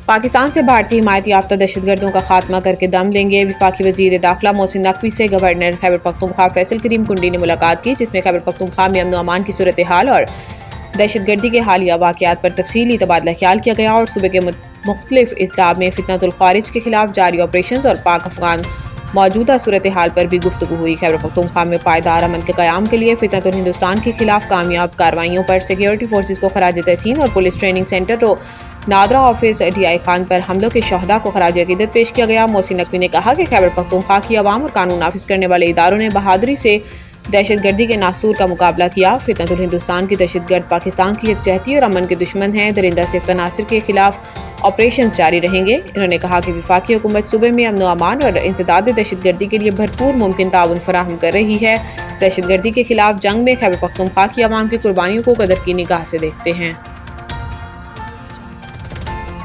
پاکستان سے بھارتی حمایت یافتہ دہشت گردوں کا خاتمہ کر کے دم لیں گے۔ وفاقی وزیر داخلہ محسن نقوی سے گورنر خیبر پختونخوا فیصل کریم کنڈی نے ملاقات کی، جس میں خیبر پختونخوا میں امن و امان کی صورتحال اور دہشت گردی کے حالیہ واقعات پر تفصیلی تبادلہ خیال کیا گیا، اور صوبے کے مختلف اضلاع میں فتنۃ الخوارج کے خلاف جاری آپریشنز اور پاک افغان موجودہ صورتحال پر بھی گفتگو ہوئی۔ خیبر پختونخوا میں پائیدار امن کے قیام کے لیے فتنۃ الہندوستان کے خلاف کامیاب کارروائیوں پر سیکیورٹی فورسز کو خراج تحسین اور پولیس ٹریننگ سینٹر و نادرا آفس ڈی آئی خان پر حملوں کے شہداء کو خراج عقیدت پیش کیا گیا۔ محسن نقوی نے کہا کہ خیبر پختونخوا کی عوام اور قانون نافذ کرنے والے اداروں نے بہادری سے دہشت گردی کے ناسور کا مقابلہ کیا۔ فتنۃ الہندوستان کی دہشت گرد پاکستان کی یکجہتی اور امن کے دشمن ہیں، درندہ صفت عناصر کے خلاف آپریشنز جاری رہیں گے۔ انہوں نے کہا کہ وفاقی حکومت صوبے میں امن و امان اور انسداد دہشت گردی کے لیے بھرپور ممکن تعاون فراہم کر رہی ہے۔ دہشت گردی کے خلاف جنگ میں خیبر پختونخوا کی عوام کی قربانیوں کو قدر کی نگاہ سے دیکھتے ہیں۔